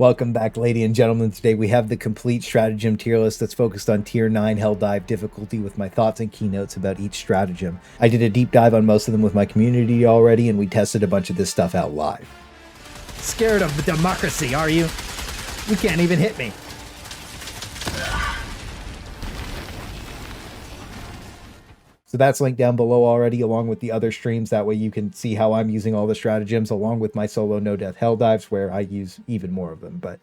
Welcome back, ladies and gentlemen. Today we have the complete stratagem tier list that's focused on tier 9 Helldive difficulty with my thoughts and keynotes about each stratagem. I did a deep dive on most of them with my community already, and we tested a bunch of this stuff out live. Scared of democracy, are you? You can't even hit me. So that's linked down below already, along with the other streams. That way you can see how I'm using all the stratagems, along with my solo no-death Helldives, where I use even more of them. But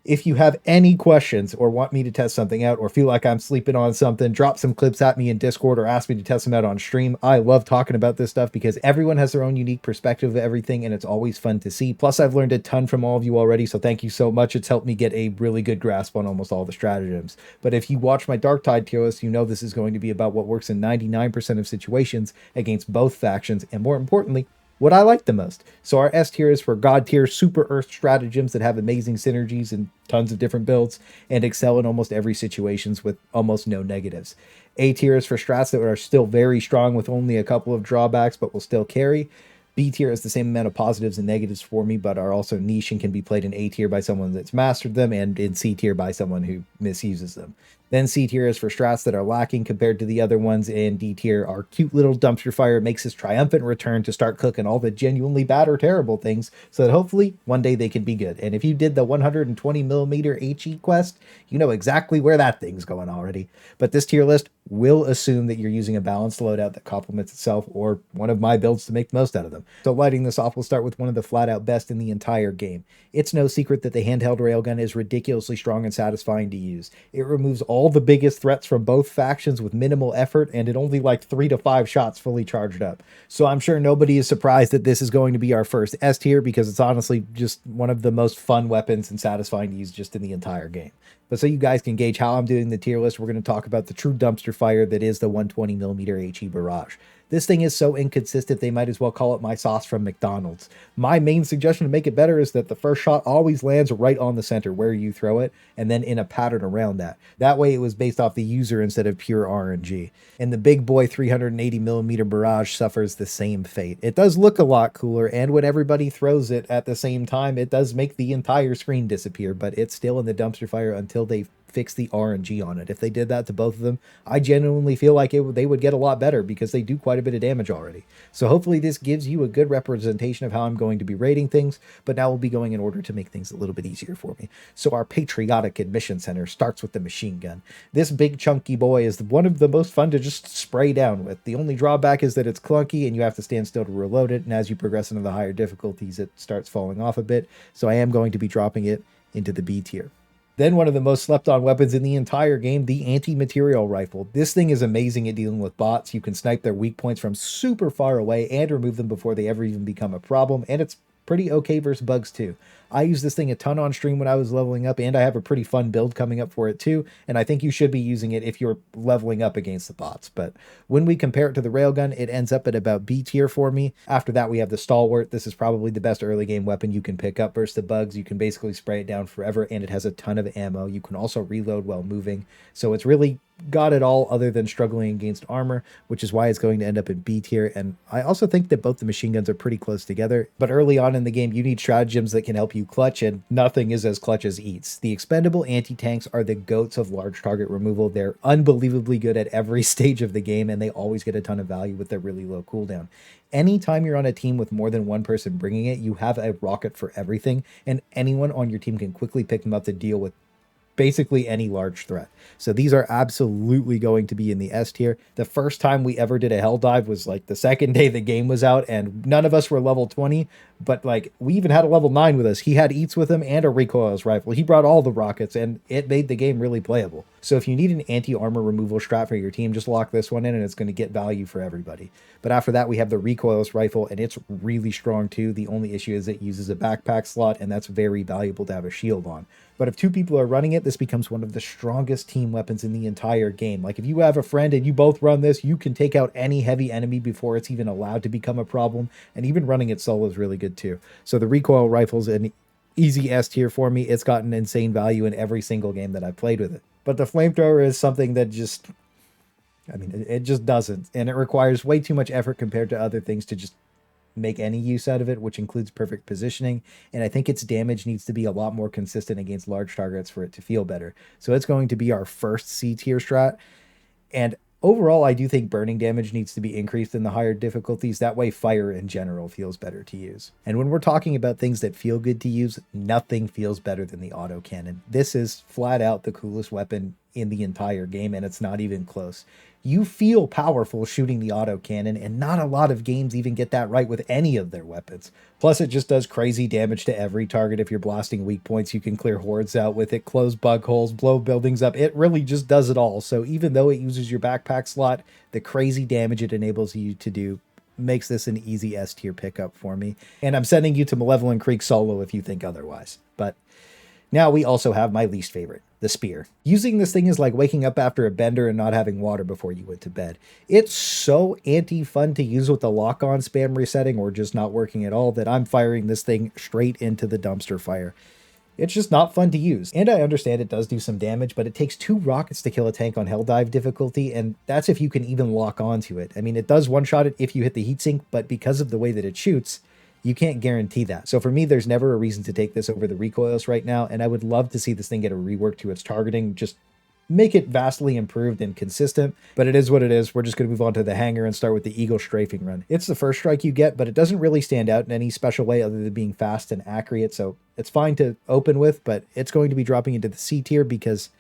if you have any questions or want me to test something out or feel like I'm sleeping on something, drop some clips at me in Discord or ask me to test them out on stream. I love talking about this stuff because everyone has their own unique perspective of everything, and it's always fun to see. Plus, I've learned a ton from all of you already, so thank you so much. It's helped me get a really good grasp on almost all the stratagems. But if you watch my Dark Tide tier list, you know this is going to be about what works in 99% of situations against both factions, and more importantly, what I like the most. So our S tier is for God tier super earth stratagems that have amazing synergies and tons of different builds and excel in almost every situations with almost no negatives. A tier is for strats that are still very strong with only a couple of drawbacks but will still carry. B tier has the same amount of positives and negatives for me, but are also niche and can be played in A tier by someone that's mastered them, and in C tier by someone who misuses them. Then C tier is for strats that are lacking compared to the other ones, and D tier are cute little dumpster fire makes his triumphant return to start cooking all the genuinely bad or terrible things, so that hopefully one day they can be good. And if you did the 120mm HE quest, you know exactly where that thing's going already. But this tier list will assume that you're using a balanced loadout that complements itself or one of my builds to make the most out of them. So lighting this off, we'll start with one of the flat out best in the entire game. It's no secret that the handheld railgun is ridiculously strong and satisfying to use. It removes all the biggest threats from both factions with minimal effort, and it only like 3 to 5 shots fully charged up. So I'm sure nobody is surprised that this is going to be our first S tier, because it's honestly just one of the most fun weapons and satisfying to use just in the entire game. But so you guys can gauge how I'm doing the tier list, we're going to talk about the true dumpster fire that is the 120mm HE Barrage. This thing is so inconsistent, they might as well call it my sauce from McDonald's. My main suggestion to make it better is that the first shot always lands right on the center where you throw it, and then in a pattern around that. That way it was based off the user instead of pure RNG. And the big boy 380mm Barrage suffers the same fate. It does look a lot cooler, and when everybody throws it at the same time, it does make the entire screen disappear, but it's still in the dumpster fire until they fix the RNG on it. If they did that to both of them, I genuinely feel like they would get a lot better, because they do quite a bit of damage already. So hopefully this gives you a good representation of how I'm going to be rating things, but now we'll be going in order to make things a little bit easier for me. So our patriotic admission center starts with the machine gun. This big chunky boy is one of the most fun to just spray down with. The only drawback is that it's clunky and you have to stand still to reload it, and as you progress into the higher difficulties it starts falling off a bit, so I am going to be dropping it into the B tier. Then one of the most slept on weapons in the entire game, the anti-material rifle. This thing is amazing at dealing with bots. You can snipe their weak points from super far away and remove them before they ever even become a problem, and it's pretty okay versus bugs too. I used this thing a ton on stream when I was leveling up, and I have a pretty fun build coming up for it too, and I think you should be using it if you're leveling up against the bots. But when we compare it to the railgun, it ends up at about B tier for me. After that, we have the Stalwart. This is probably the best early game weapon you can pick up versus the bugs. You can basically spray it down forever, and it has a ton of ammo. You can also reload while moving, so it's really got it all other than struggling against armor, which is why it's going to end up in B tier. And I also think that both the machine guns are pretty close together, but early on in the game you need stratagems that can help you clutch, and nothing is as clutch as eats. The expendable anti-tanks are the goats of large target removal. They're unbelievably good at every stage of the game, and they always get a ton of value with their really low cooldown. Anytime you're on a team with more than one person bringing it, you have a rocket for everything, and anyone on your team can quickly pick them up to deal with basically any large threat. So these are absolutely going to be in the S tier. The first time we ever did a Helldive was like the second day the game was out, and none of us were level 20, but like we even had a level 9 with us. He had eats with him and a Recoilless Rifle. He brought all the rockets, and it made the game really playable. So if you need an anti-armor removal strat for your team, just lock this one in and it's going to get value for everybody. But after that, we have the Recoilless Rifle, and it's really strong too. The only issue is it uses a backpack slot, and that's very valuable to have a shield on. But if 2 people are running it, this becomes one of the strongest team weapons in the entire game. Like if you have a friend and you both run this, you can take out any heavy enemy before it's even allowed to become a problem. And even running it solo is really good too. So the recoil rifle's an easy S tier for me. It's gotten insane value in every single game that I've played with it. But the flamethrower is something that just, I mean, it just doesn't. And it requires way too much effort compared to other things to just make any use out of it, which includes perfect positioning. And I think its damage needs to be a lot more consistent against large targets for it to feel better. So it's going to be our first C tier strat. And overall, I do think burning damage needs to be increased in the higher difficulties. That way, fire in general feels better to use. And when we're talking about things that feel good to use, nothing feels better than the autocannon. This is flat out the coolest weapon in the entire game, and it's not even close. You feel powerful shooting the autocannon, and not a lot of games even get that right with any of their weapons. Plus, it just does crazy damage to every target. If you're blasting weak points, you can clear hordes out with it, close bug holes, blow buildings up. It really just does it all. So even though it uses your backpack slot, the crazy damage it enables you to do makes this an easy S tier pickup for me. And I'm sending you to Malevolent Creek solo if you think otherwise. But now we also have my least favorite, the spear. Using this thing is like waking up after a bender and not having water before you went to bed. It's so anti-fun to use with the lock-on spam resetting or just not working at all that I'm firing this thing straight into the dumpster fire. It's just not fun to use. And I understand it does do some damage, but it takes 2 rockets to kill a tank on Helldive difficulty, and that's if you can even lock onto it. I mean, it does one-shot it if you hit the heatsink, but because of the way that it shoots, you can't guarantee that. So for me, there's never a reason to take this over the Recoilless right now, and I would love to see this thing get a rework to its targeting, just make it vastly improved and consistent, but it is what it is. We're just going to move on to the hanger and start with the Eagle Strafing Run. It's the first strike you get, but it doesn't really stand out in any special way other than being fast and accurate, so it's fine to open with, but it's going to be dropping into the C tier because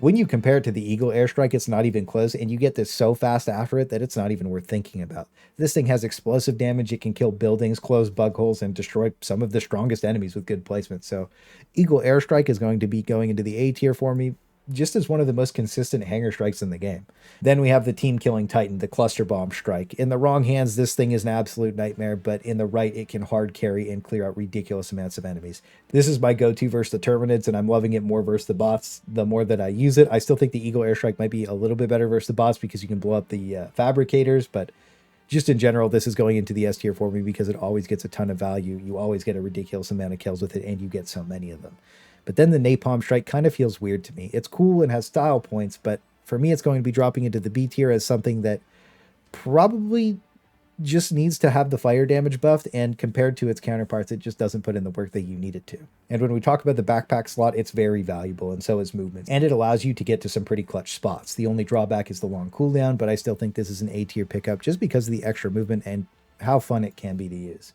when you compare it to the Eagle Airstrike, it's not even close, and you get this so fast after it that it's not even worth thinking about. This thing has explosive damage. It can kill buildings, close bug holes, and destroy some of the strongest enemies with good placement. So Eagle Airstrike is going to be going into the A tier for me, just as one of the most consistent hanger strikes in the game. Then we have the team-killing Titan, the Cluster Bomb Strike. In the wrong hands, this thing is an absolute nightmare, but in the right, it can hard carry and clear out ridiculous amounts of enemies. This is my go-to versus the Terminids, and I'm loving it more versus the bots the more that I use it. I still think the Eagle Airstrike might be a little bit better versus the bots because you can blow up the fabricators, but just in general, this is going into the S tier for me because it always gets a ton of value. You always get a ridiculous amount of kills with it, and you get so many of them. But then the Napalm Strike kind of feels weird to me. It's cool and has style points, but for me, it's going to be dropping into the B tier as something that probably just needs to have the fire damage buffed, and compared to its counterparts, it just doesn't put in the work that you need it to. And when we talk about the backpack slot, it's very valuable, and so is movement. And it allows you to get to some pretty clutch spots. The only drawback is the long cooldown, but I still think this is an A tier pickup just because of the extra movement and how fun it can be to use.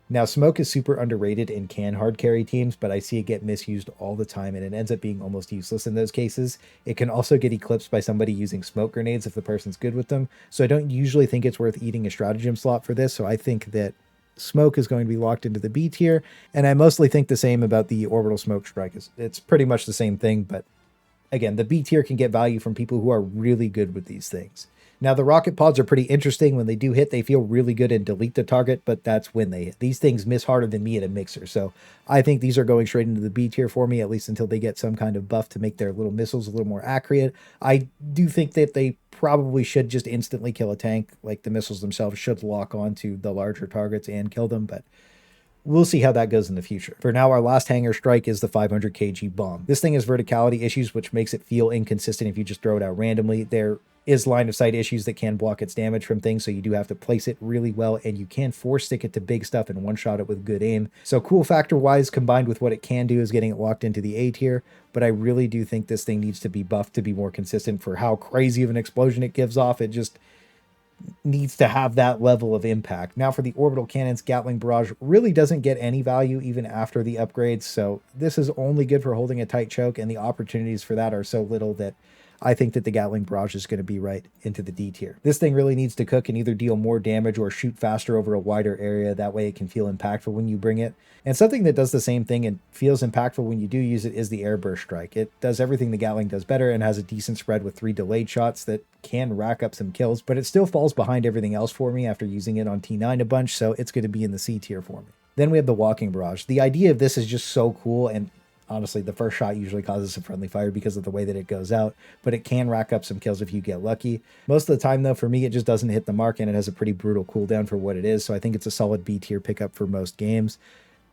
Now, smoke is super underrated and can hard carry teams, but I see it get misused all the time, and it ends up being almost useless in those cases. It can also get eclipsed by somebody using smoke grenades if the person's good with them, so I don't usually think it's worth eating a stratagem slot for this, so I think that smoke is going to be locked into the B tier, and I mostly think the same about the Orbital Smoke Strike. It's pretty much the same thing, but again, the B tier can get value from people who are really good with these things. Now, the rocket pods are pretty interesting. When they do hit, they feel really good and delete the target, but that's when they hit. These things miss harder than me at a mixer, so I think these are going straight into the B tier for me, at least until they get some kind of buff to make their little missiles a little more accurate. I do think that they probably should just instantly kill a tank. Like, the missiles themselves should lock onto the larger targets and kill them, but we'll see how that goes in the future. For now, our last hanger strike is the 500 kg bomb. This thing has verticality issues, which makes it feel inconsistent if you just throw it out randomly. There is line of sight issues that can block its damage from things, so you do have to place it really well, and you can force stick it to big stuff and one-shot it with good aim. So cool factor-wise, combined with what it can do, is getting it locked into the A tier, but I really do think this thing needs to be buffed to be more consistent for how crazy of an explosion it gives off. It just needs to have that level of impact. Now for the orbital cannons, Gatling Barrage really doesn't get any value even after the upgrades, so this is only good for holding a tight choke, and the opportunities for that are so little that I think that the Gatling Barrage is going to be right into the D tier. This thing really needs to cook and either deal more damage or shoot faster over a wider area. That way it can feel impactful when you bring it. And something that does the same thing and feels impactful when you do use it is the Airburst Strike. It does everything the Gatling does better and has a decent spread with 3 delayed shots that can rack up some kills, but it still falls behind everything else for me after using it on T9 a bunch, so it's going to be in the C tier for me. Then we have the Walking Barrage. The idea of this is just so cool, and honestly, the first shot usually causes some friendly fire because of the way that it goes out, but it can rack up some kills if you get lucky. Most of the time, though, for me, it just doesn't hit the mark, and it has a pretty brutal cooldown for what it is, so I think it's a solid B tier pickup for most games.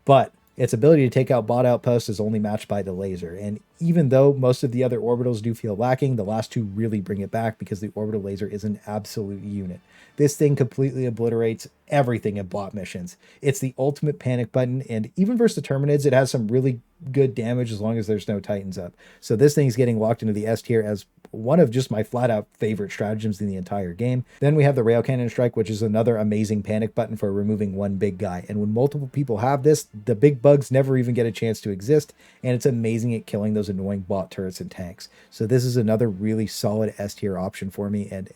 But its ability to take out bot outposts is only matched by the laser, and even though most of the other orbitals do feel lacking, the last two really bring it back because the orbital laser is an absolute unit. This thing completely obliterates everything in bot missions. It's the ultimate panic button, and even versus the Terminids, it has some really good damage as long as there's no Titans up. So this thing's getting locked into the S tier as one of just my flat out favorite stratagems in the entire game. Then we have the Railcannon Strike, which is another amazing panic button for removing one big guy. And when multiple people have this, the big bugs never even get a chance to exist, and it's amazing at killing those annoying bot turrets and tanks. So this is another really solid S tier option for me, and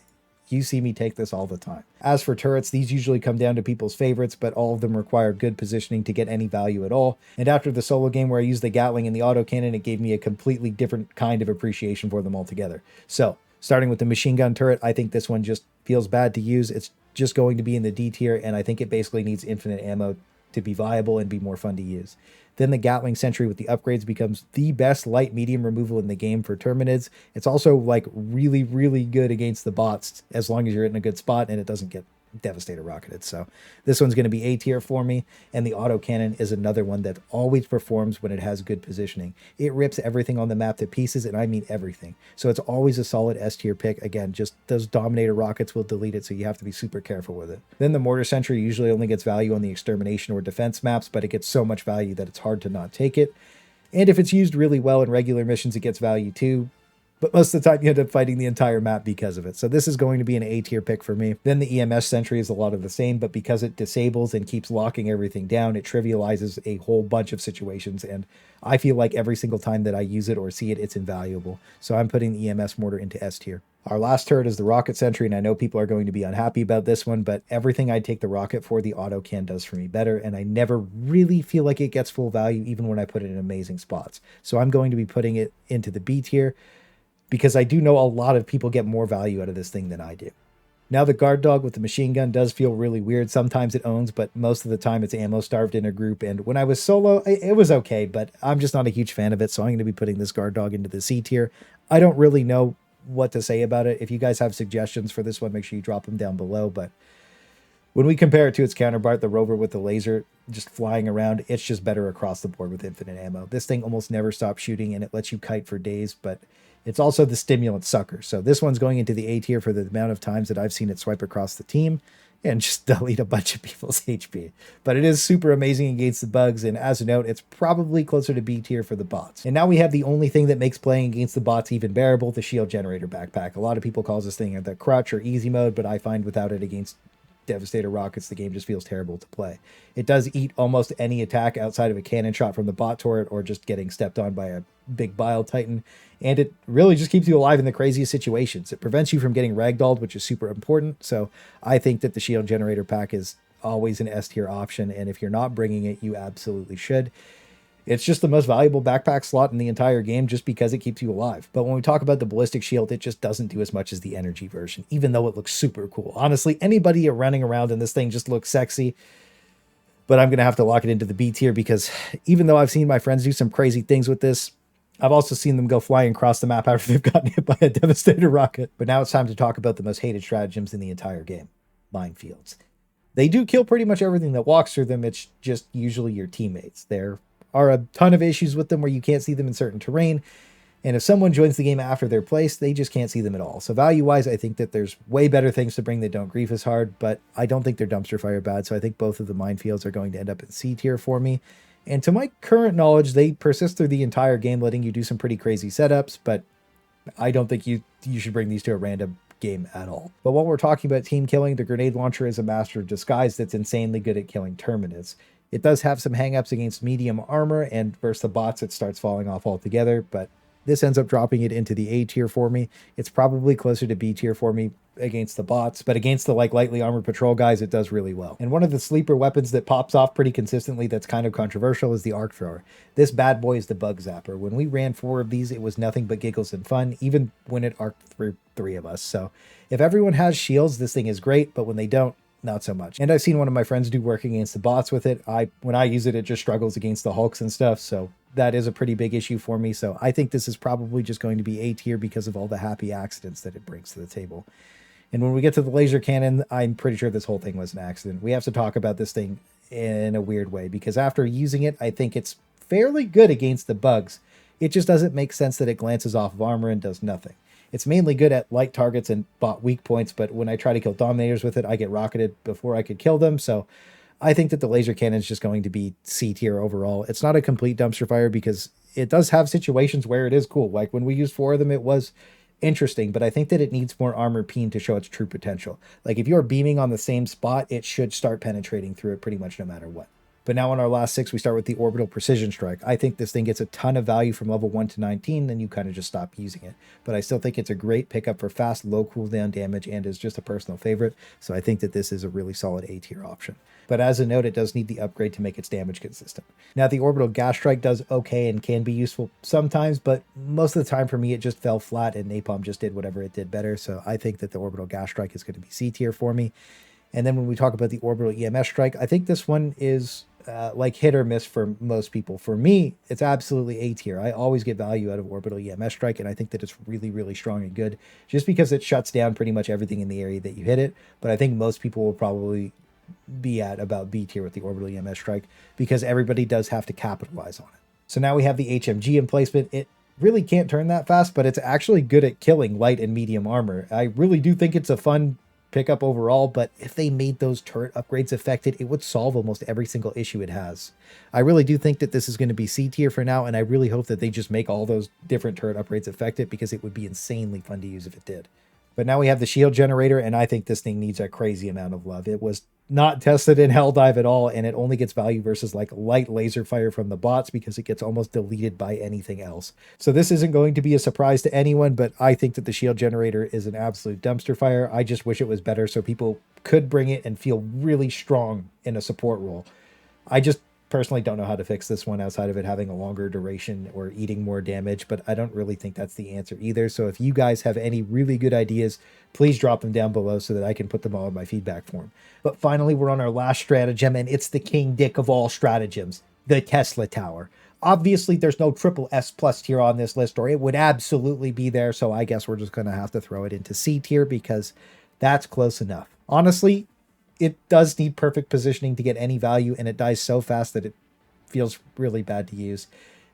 you see me take this all the time. As for turrets, these usually come down to people's favorites, but all of them require good positioning to get any value at all. And after the solo game where I used the Gatling and the autocannon, it gave me a completely different kind of appreciation for them altogether. So, starting with the machine gun turret, I think this one just feels bad to use. It's just going to be in the D tier, and I think it basically needs infinite ammo to be viable and be more fun to use. Then the Gatling Sentry with the upgrades becomes the best light medium removal in the game for Terminids. It's also like really, really good against the bots as long as you're in a good spot and it doesn't get Devastator rocketed. So this one's going to be A tier for me, and the autocannon is another one that always performs when it has good positioning. It rips everything on the map to pieces, and I mean everything. So it's always a solid S tier pick. Again, just those Dominator rockets will delete it, so you have to be super careful with it. Then the Mortar Sentry usually only gets value on the extermination or defense maps, but it gets so much value that it's hard to not take it. And if it's used really well in regular missions, it gets value too. But most of the time you end up fighting the entire map because of it. So this is going to be an A tier pick for me. Then the EMS Sentry is a lot of the same, but because it disables and keeps locking everything down, it trivializes a whole bunch of situations. And I feel like every single time that I use it or see it, it's invaluable. So I'm putting the EMS Mortar into S tier. Our last turret is the Rocket Sentry, and I know people are going to be unhappy about this one, but everything I take the rocket for, the Autocan does for me better, and I never really feel like it gets full value even when I put it in amazing spots. So I'm going to be putting it into the B tier, because I do know a lot of people get more value out of this thing than I do. Now the guard dog with the machine gun does feel really weird. Sometimes it owns, but most of the time it's ammo starved in a group. And when I was solo, it was okay, but I'm just not a huge fan of it. So I'm going to be putting this guard dog into the C tier. I don't really know what to say about it. If you guys have suggestions for this one, make sure you drop them down below. But when we compare it to its counterpart, the Rover with the laser just flying around, it's just better across the board with infinite ammo. This thing almost never stops shooting, and it lets you kite for days, but it's also the stimulant sucker. So this one's going into the A tier for the amount of times that I've seen it swipe across the team and just delete a bunch of people's HP. But it is super amazing against the bugs, and as a note, it's probably closer to B tier for the bots. And now we have the only thing that makes playing against the bots even bearable, the Shield Generator Backpack. A lot of people call this thing the crutch or easy mode, but I find without it against Devastator rockets, the game just feels terrible to play. It does eat almost any attack outside of a cannon shot from the bot turret or just getting stepped on by a big Bile Titan, and it really just keeps you alive in the craziest situations. It prevents you from getting ragdolled, which is super important, so I think that the Shield Generator Pack is always an S tier option, and if you're not bringing it, you absolutely should. It's just the most valuable backpack slot in the entire game just because it keeps you alive. But when we talk about the ballistic shield, it just doesn't do as much as the energy version, even though it looks super cool. Honestly, anybody running around in this thing just looks sexy. But I'm going to have to lock it into the B tier because even though I've seen my friends do some crazy things with this, I've also seen them go flying across the map after they've gotten hit by a Devastator rocket. But now it's time to talk about the most hated stratagems in the entire game, Minefields. They do kill pretty much everything that walks through them. It's just usually your teammates. There are a ton of issues with them where you can't see them in certain terrain. And if someone joins the game after their place, they just can't see them at all. So value-wise, I think that there's way better things to bring that don't grief as hard, but I don't think they're dumpster fire bad. So I think both of the Minefields are going to end up in C tier for me. And to my current knowledge, they persist through the entire game, letting you do some pretty crazy setups, but I don't think you should bring these to a random game at all. But while we're talking about team killing, the grenade launcher is a master of disguise that's insanely good at killing Terminids. It does have some hangups against medium armor, and versus the bots, it starts falling off altogether, but this ends up dropping it into the A tier for me. It's probably closer to B tier for me against the bots, but against the lightly armored patrol guys, it does really well. And one of the sleeper weapons that pops off pretty consistently that's kind of controversial is the arc thrower. This bad boy is the bug zapper. When we ran 4 of these, it was nothing but giggles and fun, even when it arced through 3 of us. So if everyone has shields, this thing is great, but when they don't, not so much. And I've seen one of my friends do work against the bots with it. When I use it, it just struggles against the Hulks and stuff. So that is a pretty big issue for me. So I think this is probably just going to be A tier because of all the happy accidents that it brings to the table. And when we get to the laser cannon, I'm pretty sure this whole thing was an accident. We have to talk about this thing in a weird way because after using it, I think it's fairly good against the bugs. It just doesn't make sense that it glances off of armor and does nothing. It's mainly good at light targets and bot weak points, but when I try to kill Dominators with it, I get rocketed before I could kill them. So I think that the laser cannon is just going to be C tier overall. It's not a complete dumpster fire because it does have situations where it is cool. Like when we used 4 of them, it was interesting, but I think that it needs more armor peen to show its true potential. Like if you're beaming on the same spot, it should start penetrating through it pretty much no matter what. But now on our last 6, we start with the Orbital Precision Strike. I think this thing gets a ton of value from level 1 to 19, then you kind of just stop using it. But I still think it's a great pickup for fast, low cooldown damage and is just a personal favorite. So I think that this is a really solid A tier option. But as a note, it does need the upgrade to make its damage consistent. Now, the Orbital Gas Strike does okay and can be useful sometimes, but most of the time for me, it just fell flat and Napalm just did whatever it did better. So I think that the Orbital Gas Strike is going to be C tier for me. And then when we talk about the Orbital EMS Strike, I think this one is like hit or miss for most people. For me, it's absolutely A tier. I always get value out of Orbital EMS Strike, and I think that it's really, really strong and good just because it shuts down pretty much everything in the area that you hit it. But I think most people will probably be at about B tier with the Orbital EMS Strike because everybody does have to capitalize on it. So now we have the HMG Emplacement. It really can't turn that fast, but it's actually good at killing light and medium armor. I really do think it's a fun pickup overall, but if they made those turret upgrades affected, it would solve almost every single issue it has. I really do think that this is going to be C tier for now, and I really hope that they just make all those different turret upgrades affected because it would be insanely fun to use if it did. But now we have the shield generator, and I think this thing needs a crazy amount of love. It was not tested in Helldive at all, and it only gets value versus like light laser fire from the bots because it gets almost deleted by anything else. So this isn't going to be a surprise to anyone, but I think that the shield generator is an absolute dumpster fire. I just wish it was better so people could bring it and feel really strong in a support role. I just personally don't know how to fix this one outside of it having a longer duration or eating more damage, but I don't really think that's the answer either. So if you guys have any really good ideas, please drop them down below so that I can put them all in my feedback form. But finally, we're on our last stratagem, and it's the king dick of all stratagems, the Tesla Tower. Obviously, there's no triple S plus tier on this list, or it would absolutely be there, so I guess we're just going to have to throw it into C tier because that's close enough. Honestly, it does need perfect positioning to get any value, and it dies so fast that it feels really bad to use,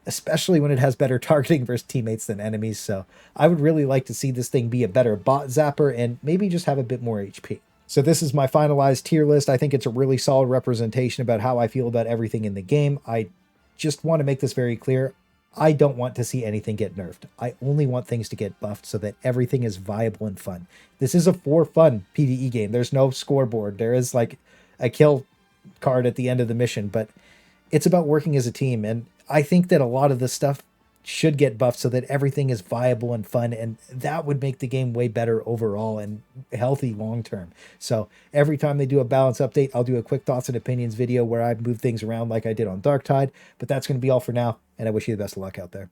especially when it has better targeting versus teammates than enemies. So I would really like to see this thing be a better bot zapper and maybe just have a bit more HP. So this is my finalized tier list. I think it's a really solid representation about how I feel about everything in the game. I just want to make this very clear. I don't want to see anything get nerfed. I only want things to get buffed so that everything is viable and fun. This is a for fun PvE game. There's no scoreboard. There is like a kill card at the end of the mission, but it's about working as a team. And I think that a lot of this stuff should get buffed so that everything is viable and fun, and that would make the game way better overall and healthy long term. So every time they do a balance update, I'll do a quick thoughts and opinions video where I move things around like I did on Darktide. But that's going to be all for now, and I wish you the best of luck out there.